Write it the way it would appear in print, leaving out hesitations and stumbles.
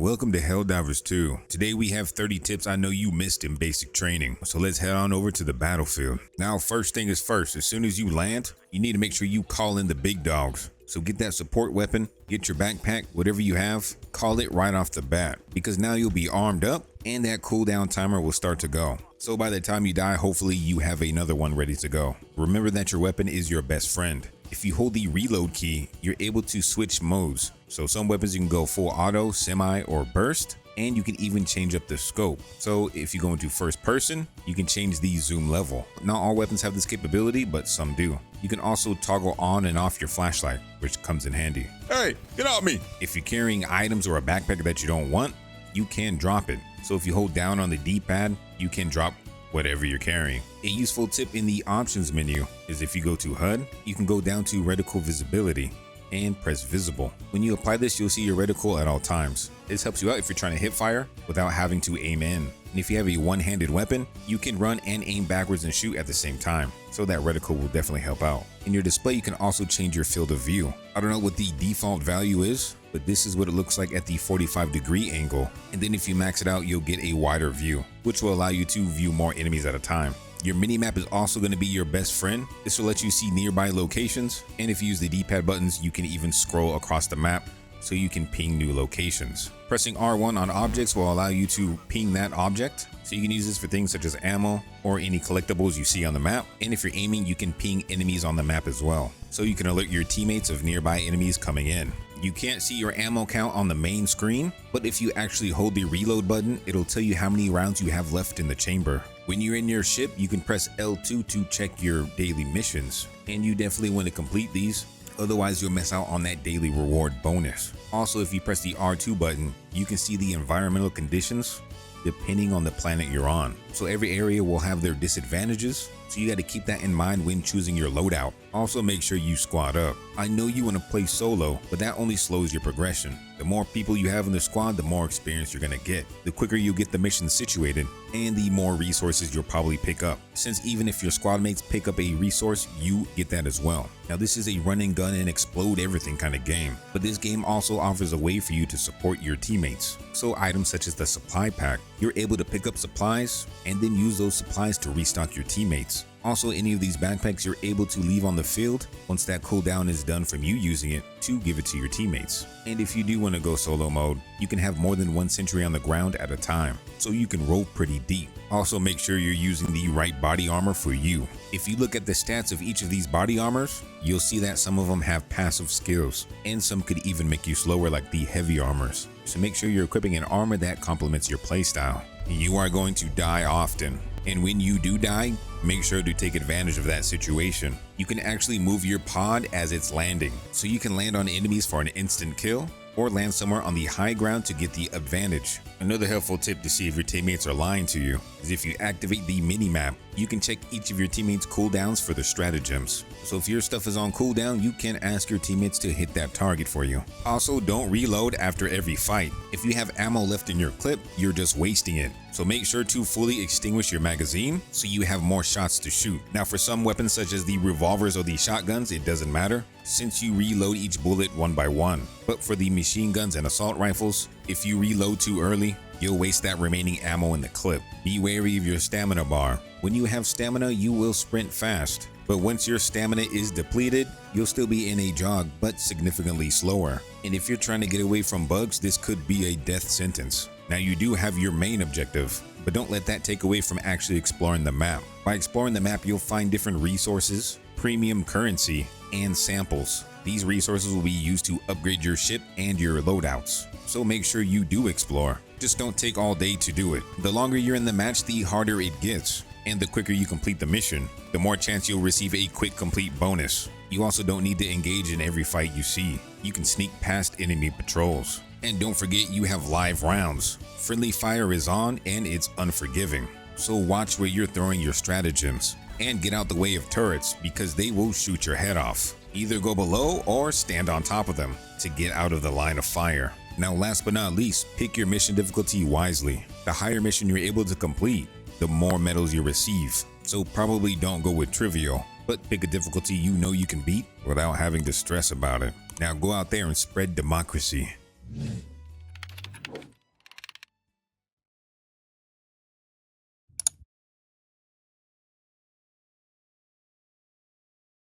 Welcome to Helldivers 2. Today we have 30 tips I know you missed in basic training. So let's head on over to the battlefield. Now first thing is first, as soon as you land, you need to make sure you call in the big dogs. So get that support weapon, get your backpack, whatever you have, call it right off the bat. Because now you'll be armed up and that cooldown timer will start to go. So by the time you die, hopefully you have another one ready to go. Remember that your weapon is your best friend. If you hold the reload key, you're able to switch modes. So some weapons you can go full auto, semi, or burst, and you can even change up the scope. So if you go into first person, you can change the zoom level. Not all weapons have this capability, but some do. You can also toggle on and off your flashlight, which comes in handy. Hey, get off me! If you're carrying items or a backpack that you don't want, you can drop it. So if you hold down on the D-pad, you can drop whatever you're carrying. A useful tip in the options menu is if you go to HUD, you can go down to reticle visibility and press visible. When you apply this, you'll see your reticle at all times. This helps you out if you're trying to hip fire without having to aim in. And if you have a one-handed weapon, you can run and aim backwards and shoot at the same time. So that reticle will definitely help out. In your display, you can also change your field of view. I don't know what the default value is, but this is what it looks like at the 45-degree angle. And then if you max it out, you'll get a wider view, which will allow you to view more enemies at a time. Your minimap is also going to be your best friend. This will let you see nearby locations. And if you use the D-pad buttons, you can even scroll across the map so you can ping new locations. Pressing R1 on objects will allow you to ping that object. So you can use this for things such as ammo or any collectibles you see on the map. And if you're aiming, you can ping enemies on the map as well. So you can alert your teammates of nearby enemies coming in. You can't see your ammo count on the main screen, but if you actually hold the reload button, it'll tell you how many rounds you have left in the chamber. When you're in your ship, you can press L2 to check your daily missions, and you definitely want to complete these. Otherwise, you'll miss out on that daily reward bonus. Also, if you press the R2 button, you can see the environmental conditions depending on the planet you're on. So every area will have their disadvantages, so you got to keep that in mind when choosing your loadout. Also make sure you squad up. I know you want to play solo, but that only slows your progression. The more people you have in the squad, the more experience you're going to get. The quicker you get the mission situated, and the more resources you'll probably pick up. Since even if your squad mates pick up a resource, you get that as well. Now this is a run and gun and explode everything kind of game, but this game also offers a way for you to support your teammates. So items such as the supply pack, you're able to pick up supplies and then use those supplies to restock your teammates. Also, any of these backpacks you're able to leave on the field once that cooldown is done from you using it to give it to your teammates. And if you do want to go solo mode, you can have more than one sentry on the ground at a time, so you can roll pretty deep. Also make sure you're using the right body armor for you. If you look at the stats of each of these body armors, you'll see that some of them have passive skills, and some could even make you slower like the heavy armors. So make sure you're equipping an armor that complements your playstyle. You are going to die often, and when you do die, make sure to take advantage of that situation. You can actually move your pod as it's landing, so you can land on enemies for an instant kill, or land somewhere on the high ground to get the advantage. Another helpful tip to see if your teammates are lying to you is if you activate the mini-map, you can check each of your teammates' cooldowns for the stratagems. So if your stuff is on cooldown, you can ask your teammates to hit that target for you. Also, don't reload after every fight. If you have ammo left in your clip, you're just wasting it. So make sure to fully extinguish your magazine so you have more shots to shoot. Now for some weapons such as the revolvers or the shotguns, it doesn't matter since you reload each bullet one by one. But for the machine guns and assault rifles, if you reload too early, you'll waste that remaining ammo in the clip. Be wary of your stamina bar. When you have stamina, you will sprint fast. But once your stamina is depleted, you'll still be in a jog, but significantly slower. And if you're trying to get away from bugs, this could be a death sentence. Now you do have your main objective, but don't let that take away from actually exploring the map. By exploring the map, you'll find different resources, premium currency, and samples. These resources will be used to upgrade your ship and your loadouts. So make sure you do explore. Just don't take all day to do it. The longer you're in the match, the harder it gets. And the quicker you complete the mission, the more chance you'll receive a quick complete bonus. You also don't need to engage in every fight you see. You can sneak past enemy patrols. And don't forget you have live rounds. Friendly fire is on and it's unforgiving. So watch where you're throwing your stratagems. And get out the way of turrets because they will shoot your head off. Either go below or stand on top of them to get out of the line of fire. Now last but not least, pick your mission difficulty wisely. The higher mission you're able to complete, the more medals you receive. So probably don't go with trivial, but pick a difficulty you know you can beat without having to stress about it. Now go out there and spread democracy.